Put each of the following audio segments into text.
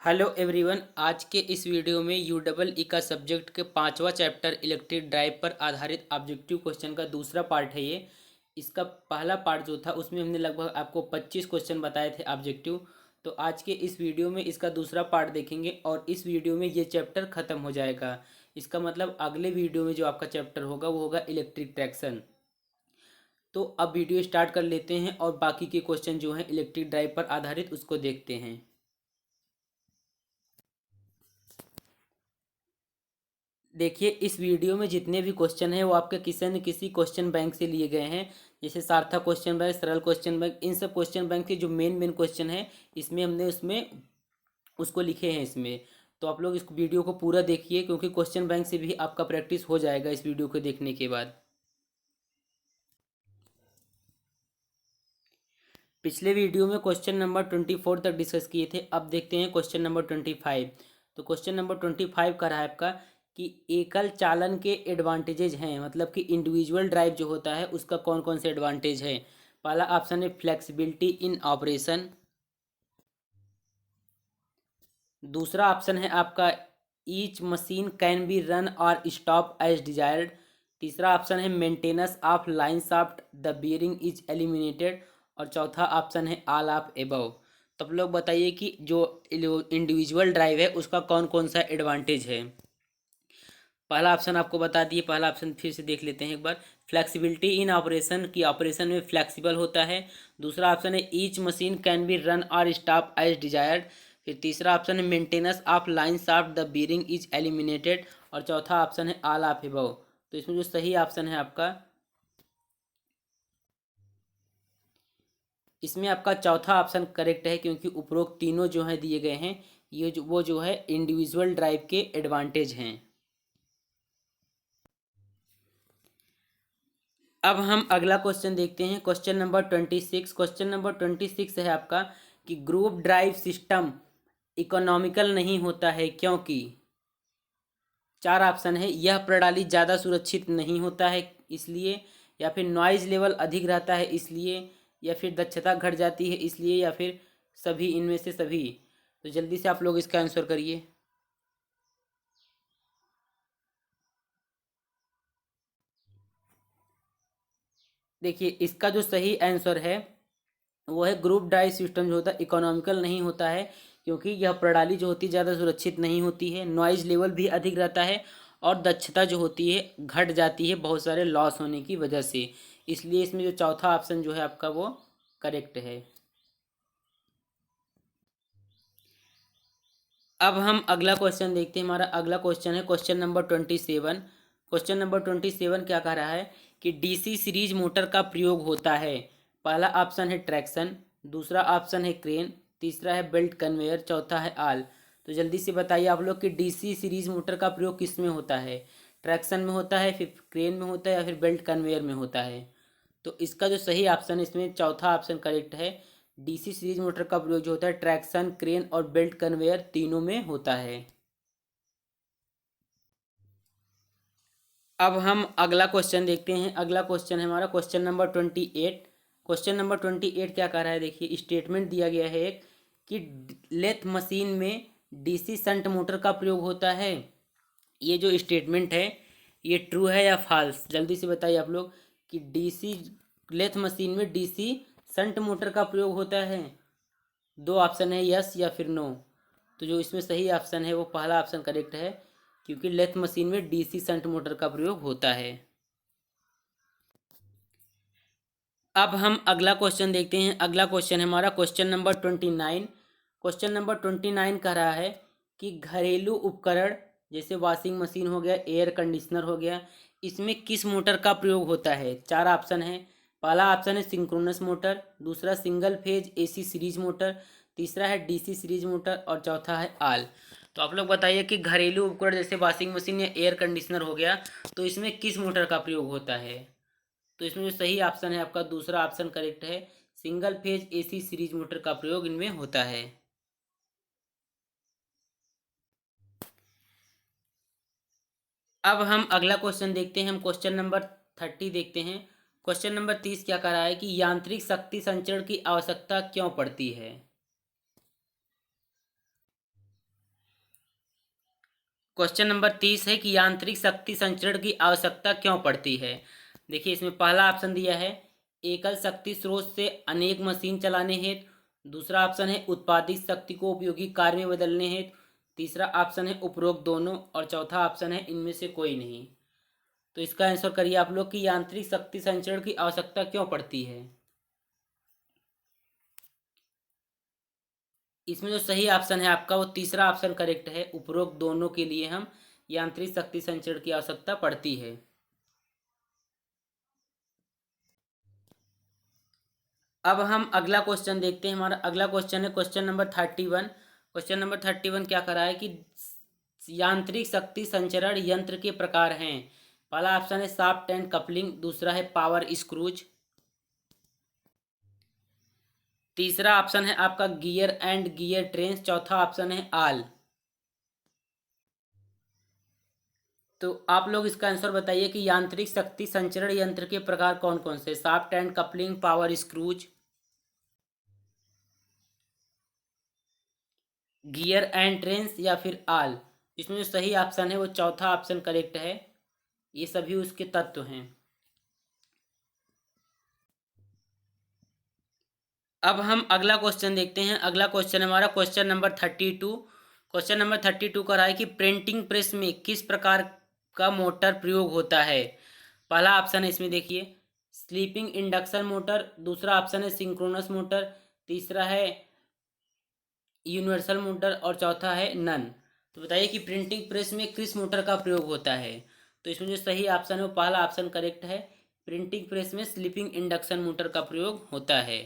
Hello everyone. आज के इस वीडियो में यू डबल ई का सब्जेक्ट के पांचवा चैप्टर इलेक्ट्रिक ड्राइव पर आधारित ऑब्जेक्टिव क्वेश्चन का दूसरा पार्ट है ये। इसका पहला पार्ट जो था उसमें हमने लगभग आपको 25 क्वेश्चन बताए थे ऑब्जेक्टिव। तो आज के इस वीडियो में इसका दूसरा पार्ट देखेंगे और इस वीडियो में ये चैप्टर ख़त्म हो जाएगा। इसका मतलब अगले वीडियो में जो आपका चैप्टर होगा वो होगा इलेक्ट्रिक ट्रैक्शन। तो अब वीडियो स्टार्ट कर लेते हैं और बाकी के क्वेश्चन जो हैं इलेक्ट्रिक ड्राइव पर आधारित उसको देखते हैं। देखिए, इस वीडियो में जितने भी क्वेश्चन हैं वो आपके किसी न किसी क्वेश्चन बैंक से लिए गए हैं। जैसे सार्थक क्वेश्चन बैंक, सरल क्वेश्चन बैंक, इन सब क्वेश्चन बैंक के जो मेन क्वेश्चन हैं इसमें हमने उसमें उसको लिखे हैं इसमें। तो आप लोग इस वीडियो को पूरा देखिए क्योंकि क्वेश्चन बैंक से भी आपका प्रैक्टिस हो जाएगा इस वीडियो को देखने के बाद। पिछले वीडियो में क्वेश्चन नंबर 24 तक डिस्कस किए थे। अब देखते हैं क्वेश्चन नंबर 25। तो क्वेश्चन नंबर 25 का रहा है आपका कि एकल चालन के एडवांटेजेज हैं, मतलब कि इंडिविजुअल ड्राइव जो होता है उसका कौन कौन से एडवांटेज है। पहला ऑप्शन है फ्लेक्सिबिलिटी इन ऑपरेशन। दूसरा ऑप्शन है आपका each machine can be run और स्टॉप एज डिजायर्ड। तीसरा ऑप्शन है maintenance of line shaft the bearing is eliminated. और चौथा ऑप्शन है ऑल ऑफ एबव। तो आप लोग बताइए कि जो इंडिविजुअल ड्राइव है उसका कौन कौन सा एडवांटेज है। पहला ऑप्शन आपको बता दिए, पहला ऑप्शन फिर से देख लेते हैं एक बार। फ्लेक्सिबिलिटी इन ऑपरेशन की ऑपरेशन में फ्लेक्सिबल होता है। दूसरा ऑप्शन है each machine can be run और स्टॉप एज डिजायर्ड। फिर तीसरा ऑप्शन है maintenance of line shaft the bearing is eliminated. और चौथा ऑप्शन है ऑल ऑफ अबव। तो इसमें जो सही ऑप्शन है आपका, इसमें आपका चौथा ऑप्शन करेक्ट है क्योंकि उपरोक्त तीनों जो हैं दिए गए हैं ये जो है इंडिविजुअल ड्राइव के एडवांटेज हैं। अब हम अगला क्वेश्चन देखते हैं, क्वेश्चन नंबर 26। क्वेश्चन नंबर 26 है आपका कि ग्रुप ड्राइव सिस्टम इकोनॉमिकल नहीं होता है क्योंकि। चार ऑप्शन है, यह प्रणाली ज़्यादा सुरक्षित नहीं होता है इसलिए, या फिर नॉइज लेवल अधिक रहता है इसलिए, या फिर दक्षता घट जाती है इसलिए, या फिर सभी, इनमें से सभी। तो जल्दी से आप लोग इसका आंसर करिए। देखिए, इसका जो सही आंसर है वो है ग्रुप ड्राइव सिस्टम जो होता है इकोनॉमिकल नहीं होता है क्योंकि यह प्रणाली जो होती है ज़्यादा सुरक्षित नहीं होती है, नॉइज लेवल भी अधिक रहता है और दक्षता जो होती है घट जाती है बहुत सारे लॉस होने की वजह से। इसलिए इसमें जो चौथा ऑप्शन जो है आपका वो करेक्ट है। अब हम अगला क्वेश्चन देखते हैं। हमारा अगला क्वेश्चन है क्वेश्चन नंबर 27। क्वेश्चन नंबर 27 क्या कह रहा है कि डीसी सीरीज मोटर का प्रयोग होता है। पहला ऑप्शन है ट्रैक्शन, दूसरा ऑप्शन है क्रेन, तीसरा है बेल्ट कन्वेयर, चौथा है आल। तो जल्दी से बताइए आप लोग कि डीसी सीरीज मोटर का प्रयोग किस में होता है। ट्रैक्शन में होता है, फिर क्रेन में होता है, या फिर बेल्ट कन्वेयर में होता है। तो इसका जो सही ऑप्शन है इसमें चौथा ऑप्शन करेक्ट है। डीसी सीरीज मोटर का प्रयोग जो होता है ट्रैक्शन, क्रेन और बेल्ट कन्वेयर तीनों में होता है। अब हम अगला क्वेश्चन देखते हैं। अगला क्वेश्चन है हमारा क्वेश्चन नंबर 28। क्वेश्चन नंबर 28 क्या कह रहा है, देखिए स्टेटमेंट दिया गया है एक कि लेथ मशीन में डीसी शंट मोटर का प्रयोग होता है। ये जो स्टेटमेंट है ये ट्रू है या फॉल्स, जल्दी से बताइए आप लोग कि डीसी लेथ मशीन में डीसी शंट मोटर का प्रयोग होता है। दो ऑप्शन है, यस या फिर नो। तो जो इसमें सही ऑप्शन है वो पहला ऑप्शन करेक्ट है क्योंकि लेथ मशीन में डीसी शंट मोटर का प्रयोग होता है। अब हम अगला क्वेश्चन देखते हैं। अगला क्वेश्चन है हमारा क्वेश्चन नंबर 29। क्वेश्चन नंबर 29 कह रहा है कि घरेलू उपकरण जैसे वॉशिंग मशीन हो गया, एयर कंडीशनर हो गया, इसमें किस मोटर का प्रयोग होता है। चार ऑप्शन है। पहला ऑप्शन है सिंक्रोनस मोटर, दूसरा single phase AC series motor, तीसरा है डीसी सीरीज मोटर और चौथा है आल। तो आप लोग बताइए कि घरेलू उपकरण जैसे वॉशिंग मशीन या एयर कंडीशनर हो गया तो इसमें किस मोटर का प्रयोग होता है। तो इसमें जो सही ऑप्शन है आपका दूसरा ऑप्शन करेक्ट है, single phase AC series motor का प्रयोग इनमें होता है। अब हम अगला क्वेश्चन देखते हैं। हम क्वेश्चन नंबर 30 देखते हैं। क्वेश्चन नंबर 30 क्या कह रहा है कि यांत्रिक शक्ति संचरण की आवश्यकता क्यों पड़ती है। क्वेश्चन नंबर 30 है कि यांत्रिक शक्ति संचरण की आवश्यकता क्यों पड़ती है। देखिए इसमें पहला ऑप्शन दिया है एकल शक्ति स्रोत से अनेक मशीन चलाने हेतु, दूसरा ऑप्शन है उत्पादित शक्ति को उपयोगी कार्य में बदलने हेतु, तीसरा ऑप्शन है उपरोक्त दोनों और चौथा ऑप्शन है इनमें से कोई नहीं। तो इसका आंसर करिए आप लोग कि यांत्रिक शक्ति संचरण की आवश्यकता क्यों पड़ती है। इसमें जो सही ऑप्शन है आपका वो तीसरा ऑप्शन करेक्ट है, उपरोक्त दोनों के लिए हम यांत्रिक शक्ति संचरण की आवश्यकता पड़ती है। अब हम अगला क्वेश्चन देखते हैं। हमारा अगला क्वेश्चन है क्वेश्चन नंबर 31। क्वेश्चन नंबर 31 क्या करा है कि यांत्रिक शक्ति संचरण यंत्र के प्रकार हैं। पहला ऑप्शन है शाफ्ट एंड कपलिंग, दूसरा है पावर स्क्रूज, तीसरा ऑप्शन है आपका गियर एंड गियर ट्रेन, चौथा ऑप्शन है आल। तो आप लोग इसका आंसर बताइए कि यांत्रिक शक्ति संचरण यंत्र के प्रकार कौन कौन से, shaft and coupling, power screws, gear and trains या फिर आल। इसमें जो सही ऑप्शन है वो चौथा ऑप्शन करेक्ट है, ये सभी उसके तत्व हैं। अब हम अगला क्वेश्चन देखते हैं। अगला क्वेश्चन हमारा क्वेश्चन नंबर 32। क्वेश्चन नंबर 32 का रहा है कि प्रिंटिंग प्रेस में किस प्रकार का मोटर प्रयोग होता है। पहला ऑप्शन है इसमें देखिए स्लीपिंग इंडक्शन मोटर, दूसरा ऑप्शन है सिंक्रोनस मोटर, तीसरा है यूनिवर्सल मोटर और चौथा है नन। तो बताइए कि प्रिंटिंग प्रेस में किस मोटर का प्रयोग होता है। तो इसमें जो सही ऑप्शन है वो पहला ऑप्शन करेक्ट है, प्रिंटिंग प्रेस में स्लीपिंग इंडक्शन मोटर का प्रयोग होता है।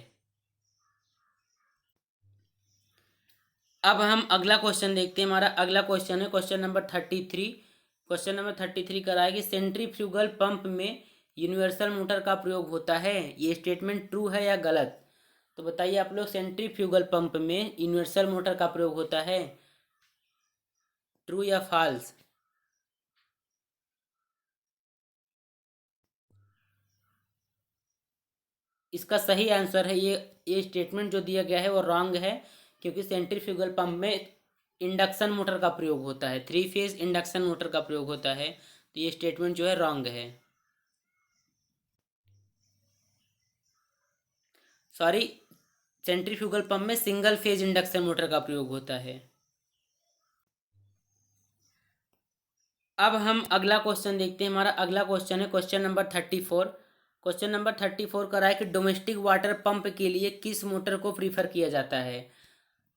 अब हम अगला क्वेश्चन देखते हैं। हमारा अगला क्वेश्चन है क्वेश्चन नंबर 33। क्वेश्चन नंबर 33 करा है कि सेंट्रीफ्यूगल पंप में यूनिवर्सल मोटर का प्रयोग होता है, ये स्टेटमेंट ट्रू है या गलत। तो बताइए आप लोग सेंट्रीफ्यूगल पंप में यूनिवर्सल मोटर का प्रयोग होता है, ट्रू या फॉल्स। इसका सही आंसर है ये स्टेटमेंट जो दिया गया है वो रॉन्ग है, क्योंकि सेंट्रीफ्यूगल पंप में इंडक्शन मोटर का प्रयोग होता है, 3 फेज इंडक्शन मोटर का प्रयोग होता है। तो ये स्टेटमेंट जो है रॉन्ग है, सॉरी, सेंट्रीफ्यूगल पंप में सिंगल फेज इंडक्शन मोटर का प्रयोग होता है। अब हम अगला क्वेश्चन देखते हैं। हमारा अगला क्वेश्चन है क्वेश्चन नंबर 34। क्वेश्चन नंबर 34 का रहा है कि डोमेस्टिक वाटर पंप के लिए किस मोटर को प्रीफर किया जाता है।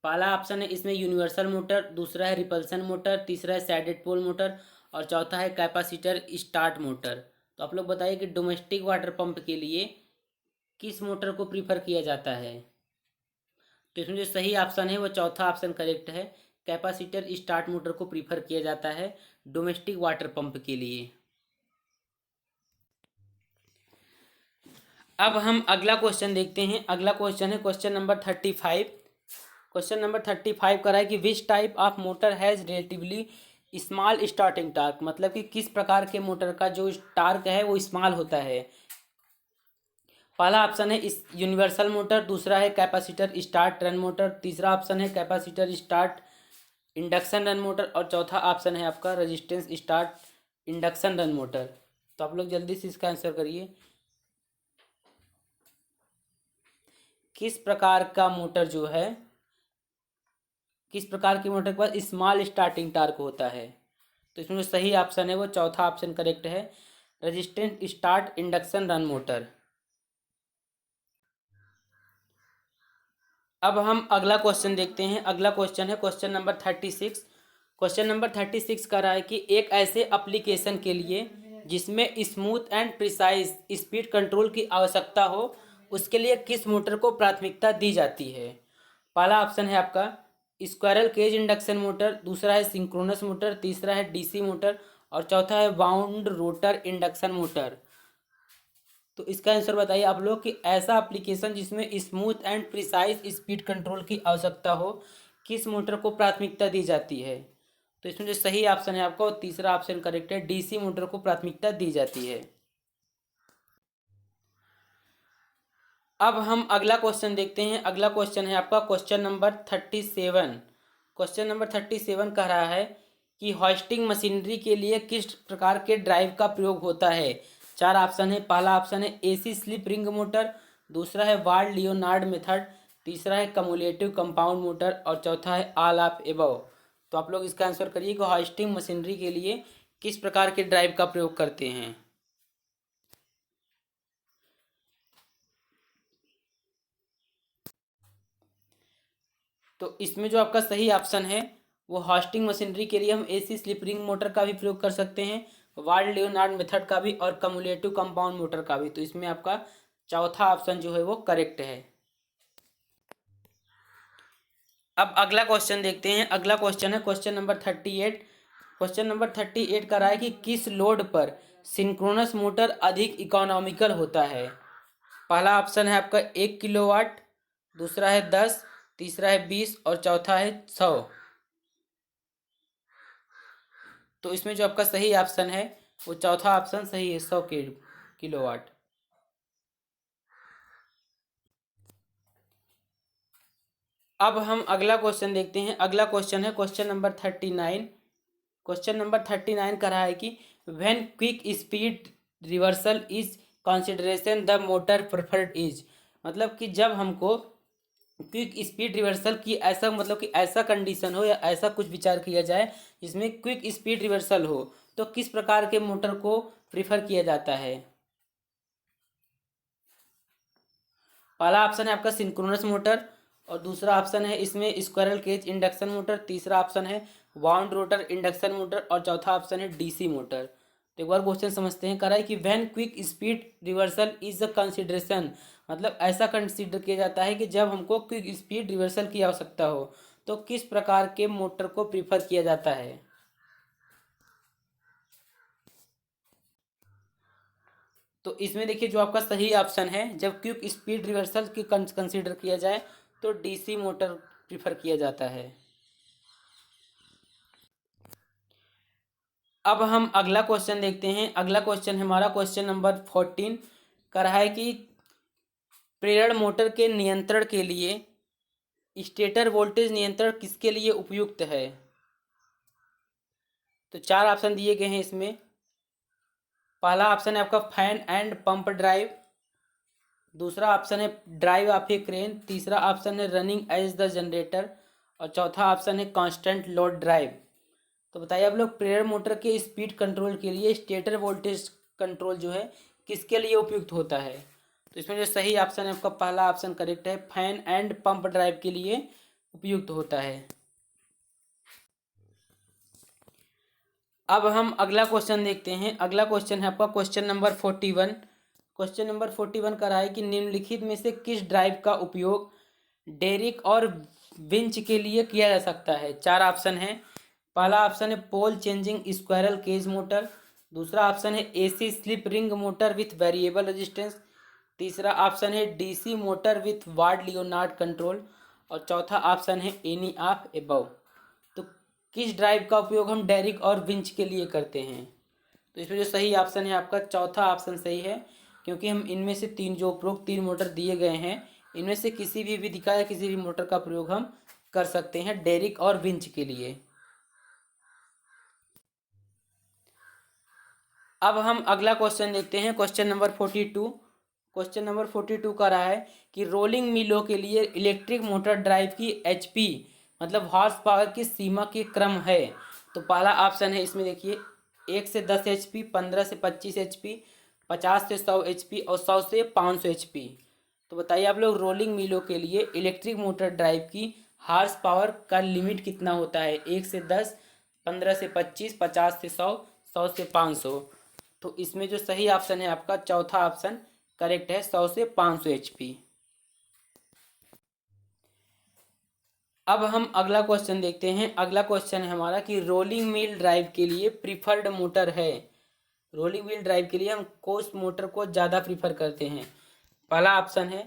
पहला ऑप्शन है इसमें यूनिवर्सल मोटर, दूसरा है रिपल्सन मोटर, तीसरा है सैडेड पोल मोटर और चौथा है कैपेसिटर स्टार्ट मोटर। तो आप लोग बताइए कि डोमेस्टिक वाटर पंप के लिए किस मोटर को प्रीफर किया जाता है। तो इसमें जो सही ऑप्शन है वो चौथा ऑप्शन करेक्ट है, कैपेसिटर स्टार्ट मोटर को प्रीफर किया जाता है डोमेस्टिक वाटर पंप के लिए। अब हम अगला क्वेश्चन देखते हैं। अगला क्वेश्चन है क्वेश्चन नंबर 35। क्वेश्चन नंबर 35 का रहा है कि which type of motor has relatively small starting torque, मतलब कि किस प्रकार के मोटर का जो टार्क है वो स्मॉल होता है। पहला ऑप्शन है इस यूनिवर्सल मोटर, दूसरा है कैपेसिटर स्टार्ट रन मोटर, तीसरा ऑप्शन है capacitor start induction run motor और चौथा ऑप्शन है आपका resistance start induction run motor. तो आप लोग जल्दी से इसका आंसर करिए, किस प्रकार का मोटर जो है, किस प्रकार की मोटर के पास स्मॉल स्टार्टिंग टार्क होता है। तो इसमें जो सही ऑप्शन है वो चौथा ऑप्शन करेक्ट है, resistance start induction run motor. अब हम अगला क्वेश्चन देखते हैं। अगला क्वेश्चन है क्वेश्चन नंबर 36। क्वेश्चन नंबर 36 का रहा है कि एक ऐसे एप्लीकेशन के लिए जिसमें smooth and precise speed control की आवश्यकता हो, उसके लिए किस मोटर को प्राथमिकता दी जाती है। पहला ऑप्शन है आपका स्क्वायरल केज इंडक्शन मोटर, दूसरा है सिंक्रोनस मोटर, तीसरा है डीसी मोटर और चौथा है वाउंड रोटर इंडक्शन मोटर। तो इसका आंसर बताइए आप लोग कि ऐसा एप्लीकेशन जिसमें smooth and precise speed control की आवश्यकता हो, किस मोटर को प्राथमिकता दी जाती है। तो इसमें जो सही ऑप्शन है आपका तीसरा ऑप्शन करेक्ट है, डीसी मोटर को प्राथमिकता दी जाती है। अब हम अगला क्वेश्चन देखते हैं। अगला क्वेश्चन है आपका क्वेश्चन नंबर 37। क्वेश्चन नंबर 37 कह रहा है कि हॉइस्टिंग मशीनरी के लिए किस प्रकार के ड्राइव का प्रयोग होता है। चार ऑप्शन है। पहला ऑप्शन है एसी स्लिप रिंग मोटर, दूसरा है वार्ड लियोनार्ड मेथड, तीसरा है कम्युलेटिव कंपाउंड मोटर और चौथा है ऑल ऑफ एबव। तो आप लोग इसका आंसर करिए कि हॉइस्टिंग मशीनरी के लिए किस प्रकार के ड्राइव का प्रयोग करते हैं। तो इसमें जो आपका सही ऑप्शन है वो हॉइस्टिंग मशीनरी के लिए हम एसी स्लिप रिंग मोटर का भी प्रयोग कर सकते हैं, वार्ड लियोनार्ड मेथड का भी और कम्युलेटिव कंपाउंड मोटर का भी। तो इसमें आपका चौथा ऑप्शन जो है वो करेक्ट है। अब अगला क्वेश्चन देखते हैं। अगला क्वेश्चन है क्वेश्चन नंबर 38। क्वेश्चन नंबर 38 का रहा है कि किस लोड पर सिंक्रोनस मोटर अधिक इकोनॉमिकल होता है। पहला ऑप्शन है आपका 1 किलोवाट, दूसरा है 10, तीसरा है 20 और चौथा है 100। तो इसमें जो आपका सही ऑप्शन है वो चौथा ऑप्शन सही है, 100 किलोवाट। अब हम अगला क्वेश्चन देखते हैं। अगला क्वेश्चन है क्वेश्चन नंबर 39। क्वेश्चन नंबर 39 का रहा है कि when quick speed reversal is consideration the motor preferred is. मतलब कि जब हमको क्विक स्पीड रिवर्सल की ऐसा मतलब कि ऐसा कंडीशन हो या ऐसा कुछ विचार किया जाए जिसमें क्विक स्पीड रिवर्सल हो तो किस प्रकार के मोटर को प्रीफर किया जाता है। पहला ऑप्शन है आपका सिंक्रोनस मोटर और दूसरा ऑप्शन है इसमें स्क्विरल केज इंडक्शन मोटर, तीसरा ऑप्शन है वाउंड रोटर इंडक्शन मोटर और चौथा ऑप्शन है डीसी मोटर। तो एक बार क्वेश्चन समझते हैं। कह रहा है कि when quick speed reversal is a consideration, मतलब ऐसा कंसिडर किया जाता है कि जब हमको क्विक स्पीड रिवर्सल की आवश्यकता हो तो किस प्रकार के मोटर को प्रीफर किया जाता है। तो इसमें देखिए जो आपका सही ऑप्शन है, जब क्विक स्पीड रिवर्सल की कंसीडर किया जाए तो डीसी मोटर प्रीफर किया जाता है। अब हम अगला क्वेश्चन देखते हैं। अगला क्वेश्चन हमारा क्वेश्चन नंबर 14 का रहा है कि प्रेरण मोटर के नियंत्रण के लिए स्टेटर वोल्टेज नियंत्रण किसके लिए उपयुक्त है। तो चार ऑप्शन दिए गए हैं इसमें। पहला ऑप्शन है आपका फैन एंड पंप ड्राइव, दूसरा ऑप्शन है ड्राइव ऑफ ए क्रेन, तीसरा ऑप्शन है रनिंग एज द जनरेटर और चौथा ऑप्शन है कांस्टेंट लोड ड्राइव। तो बताइए आप लोग प्रेरण मोटर के स्पीड कंट्रोल के लिए स्टेटर वोल्टेज कंट्रोल जो है किसके लिए उपयुक्त होता है। तो इसमें जो सही ऑप्शन है आपका पहला ऑप्शन करेक्ट है, फैन एंड पंप ड्राइव के लिए उपयुक्त होता है। अब हम अगला क्वेश्चन देखते हैं। अगला क्वेश्चन है आपका क्वेश्चन नंबर 41। क्वेश्चन नंबर 41 का रहा है कि निम्नलिखित में से किस ड्राइव का उपयोग डेरिक और विंच के लिए किया जा सकता है। चार ऑप्शन है। पहला ऑप्शन है पोल चेंजिंग स्क्वायरल केज मोटर, दूसरा ऑप्शन है AC slip ring motor with variable resistance, तीसरा ऑप्शन है DC motor with ward Leonard control और चौथा ऑप्शन है एनी ऑफ एबव। तो किस ड्राइव का उपयोग हम डेरिक और विंच के लिए करते हैं। तो इसमें जो सही ऑप्शन है आपका चौथा ऑप्शन सही है, क्योंकि हम इनमें से तीन जो उपरोक्त तीन मोटर दिए गए हैं इनमें से किसी भी विधि का या किसी भी मोटर का प्रयोग हम कर सकते हैं डेरिक और विंच के लिए। अब हम अगला क्वेश्चन देखते हैं क्वेश्चन नंबर 42। क्वेश्चन नंबर 42 का रहा है कि रोलिंग मिलों के लिए इलेक्ट्रिक मोटर ड्राइव की एचपी मतलब हॉर्स पावर की सीमा के क्रम है। तो पहला ऑप्शन है इसमें देखिए 1 से 10 HP, 15 से 25 HP, 50 से 100 HP और 100 से 500 HP। तो बताइए आप लोग रोलिंग मिलों के लिए इलेक्ट्रिक मोटर ड्राइव की हॉर्स पावर का लिमिट कितना होता है। 1 से 10, 15 से 25, 50 से 100, 100 से 500। तो इसमें जो सही ऑप्शन है आपका चौथा ऑप्शन करेक्ट है, 100 से 500 HP। अब हम अगला क्वेश्चन देखते हैं। अगला क्वेश्चन है हमारा कि रोलिंग मिल ड्राइव के लिए प्रीफर्ड मोटर है। रोलिंग व्हील ड्राइव के लिए हम कोस मोटर को ज़्यादा प्रीफर करते हैं। पहला ऑप्शन है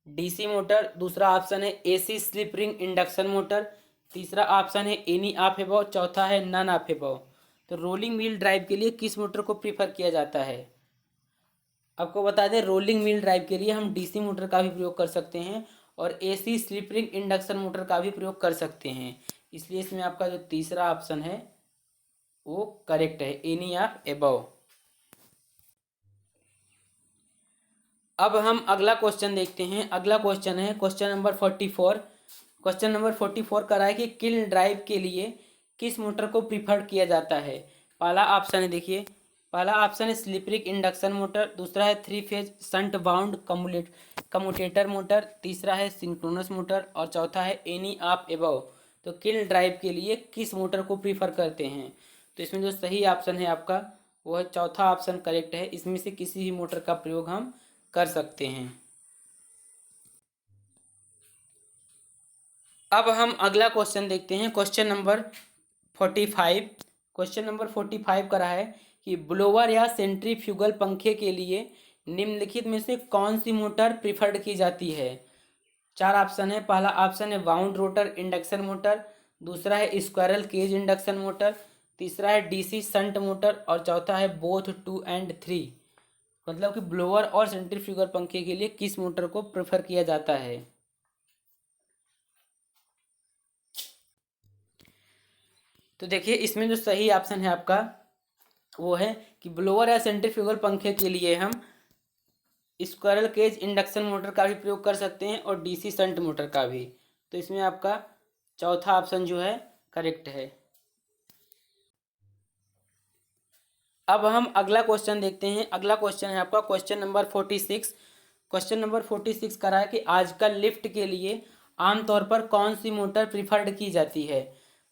डीसी मोटर, दूसरा ऑप्शन है AC slip ring induction motor, तीसरा ऑप्शन है एनी ऑफ एबव, चौथा है नन ऑफ एबव। तो रोलिंग व्हील ड्राइव के लिए किस मोटर को प्रीफर किया जाता है। आपको बता दें रोलिंग व्हील ड्राइव के लिए हम डीसी मोटर का भी प्रयोग कर सकते हैं और AC slip ring induction motor का भी प्रयोग कर सकते हैं। इसलिए इसमें आपका जो तीसरा ऑप्शन है वो करेक्ट है, एनी ऑफ एबव। अब हम अगला क्वेश्चन देखते हैं। अगला क्वेश्चन है क्वेश्चन नंबर 44। क्वेश्चन नंबर 44 कह रहा है कि किल ड्राइव के लिए किस मोटर को प्रीफर किया जाता है। पहला ऑप्शन है, देखिए पहला ऑप्शन है स्लिपरिक इंडक्शन मोटर, दूसरा है 3 phase shunt bound commutator motor, तीसरा है सिंक्रोनस मोटर और चौथा है एनी ऑफ एबव। तो किल ड्राइव के लिए किस मोटर को प्रीफर करते हैं। तो इसमें जो सही ऑप्शन है आपका वो है चौथा ऑप्शन करेक्ट है। इसमें से किसी भी मोटर का प्रयोग हम कर सकते हैं। अब हम अगला क्वेश्चन देखते हैं। Question number 45। क्वेश्चन नंबर 45 का रहा है कि ब्लोअर या सेंट्रीफ्यूगल पंखे के लिए निम्नलिखित में से कौन सी मोटर प्रिफर्ड की जाती है। चार ऑप्शन है। पहला ऑप्शन है वाउंड रोटर इंडक्शन मोटर, दूसरा है स्क्वायरल केज इंडक्शन मोटर, तीसरा है डीसी संट मोटर और चौथा है बोथ 2 and 3। मतलब कि ब्लोअर और सेंट्रीफ्यूगल पंखे के लिए किस मोटर को प्रेफर किया जाता है। तो देखिए इसमें जो सही ऑप्शन है आपका वो है कि ब्लोअर या सेंट्रीफ्यूगल पंखे के लिए हम स्क्वायरल केज इंडक्शन मोटर का भी प्रयोग कर सकते हैं और डीसी संट मोटर का भी। तो इसमें आपका चौथा ऑप्शन जो है करेक्ट है। अब हम अगला क्वेश्चन देखते हैं। अगला क्वेश्चन है आपका क्वेश्चन नंबर 46। क्वेश्चन नंबर 46 कह रहा है कि आजकल लिफ्ट के लिए आमतौर पर कौन सी मोटर प्रिफर्ड की जाती है।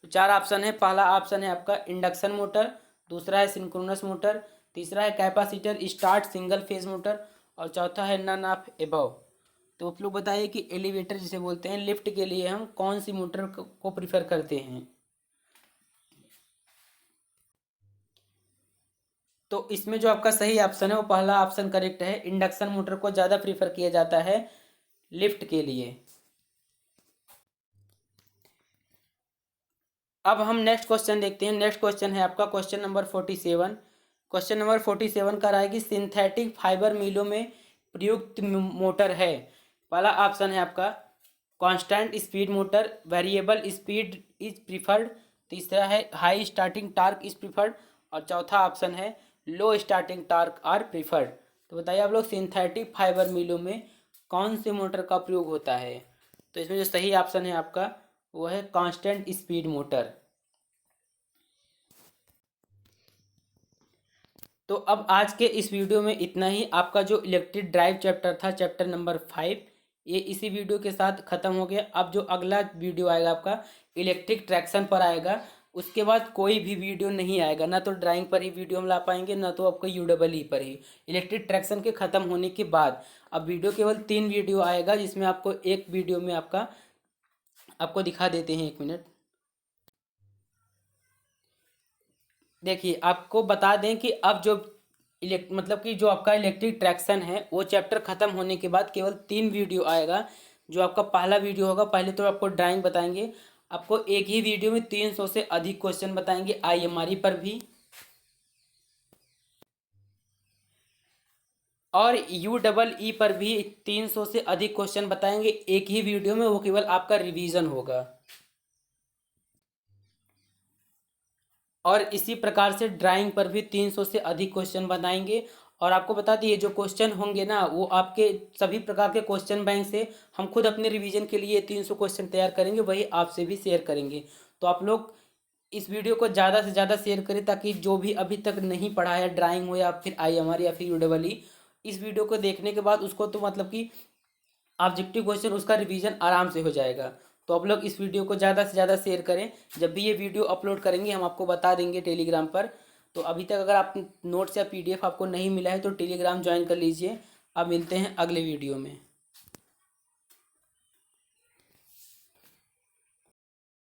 तो चार ऑप्शन है। पहला ऑप्शन है आपका इंडक्शन मोटर, दूसरा है सिंक्रोनस मोटर, तीसरा है capacitor start single phase motor और चौथा है नन ऑफ एबव। तो आप लोग बताइए कि एलिवेटर जिसे बोलते हैं लिफ्ट के लिए हम कौन सी मोटर को प्रिफर करते हैं। तो इसमें जो आपका सही ऑप्शन है वो पहला ऑप्शन करेक्ट है। इंडक्शन मोटर को ज़्यादा प्रीफर किया जाता है लिफ्ट के लिए। अब हम नेक्स्ट क्वेश्चन देखते हैं। नेक्स्ट क्वेश्चन है आपका क्वेश्चन नंबर 47। क्वेश्चन नंबर 47 का रहा है कि सिंथेटिक फाइबर मिलों में प्रयुक्त मोटर है। पहला ऑप्शन है आपका constant speed motor, variable speed is preferred, तीसरा है high starting torque is preferred और चौथा ऑप्शन है लो स्टार्टिंग टार्क आर प्रीफर्ड। तो बताइए आप लोग सिंथेटिक फाइबर मिलों में कौन से मोटर का प्रयोग होता है। तो इसमें जो सही ऑप्शन है आपका वो है कांस्टेंट स्पीड मोटर। तो अब आज के इस वीडियो में इतना ही। आपका जो इलेक्ट्रिक ड्राइव चैप्टर था चैप्टर नंबर 5 ये इसी वीडियो के साथ ख़त्म हो गया। अब जो अगला वीडियो आएगा आपका इलेक्ट्रिक ट्रैक्शन पर आएगा। उसके बाद कोई भी वीडियो नहीं आएगा, ना तो ड्राइंग पर ही वीडियो हम ला पाएंगे ना तो आपको यूडब्ल्यू पर ही। इलेक्ट्रिक ट्रैक्शन के ख़त्म होने के बाद अब वीडियो केवल 3 वीडियो आएगा, जिसमें आपको एक वीडियो में आपको दिखा देते हैं। 1 मिनट देखिए, आपको बता दें कि अब जो मतलब कि जो आपका इलेक्ट्रिक ट्रैक्शन है वो चैप्टर ख़त्म होने के बाद केवल 3 वीडियो आएगा। जो आपका पहला वीडियो होगा, पहले तो आपको ड्राइंग बताएंगे, आपको एक ही वीडियो में 300 से अधिक क्वेश्चन बताएंगे आईएमआरई पर भी और यूडब्ल्यू पर भी 300 से अधिक क्वेश्चन बताएंगे एक ही वीडियो में। वो केवल आपका रिवीजन होगा और इसी प्रकार से ड्राइंग पर भी 300 से अधिक क्वेश्चन बताएंगे। और आपको बता दिए जो क्वेश्चन होंगे ना वो आपके सभी प्रकार के क्वेश्चन बैंक से हम खुद अपने रिवीजन के लिए 300 क्वेश्चन तैयार करेंगे, वही आपसे भी शेयर करेंगे। तो आप लोग इस वीडियो को ज़्यादा से ज़्यादा शेयर करें ताकि जो भी अभी तक नहीं पढ़ा है ड्राइंग हो या फिर आईएमआर या फिर यूडब्ल्यू, इस वीडियो को देखने के बाद उसको तो मतलब कि ऑब्जेक्टिव क्वेश्चन उसका रिवीजन आराम से हो जाएगा। तो आप लोग इस वीडियो को ज़्यादा से ज़्यादा शेयर करें। जब भी ये वीडियो अपलोड करेंगे हम आपको बता देंगे टेलीग्राम पर। तो अभी तक अगर आप नोट्स या पीडीएफ आपको नहीं मिला है तो टेलीग्राम ज्वाइन कर लीजिए। अब मिलते हैं अगले वीडियो में।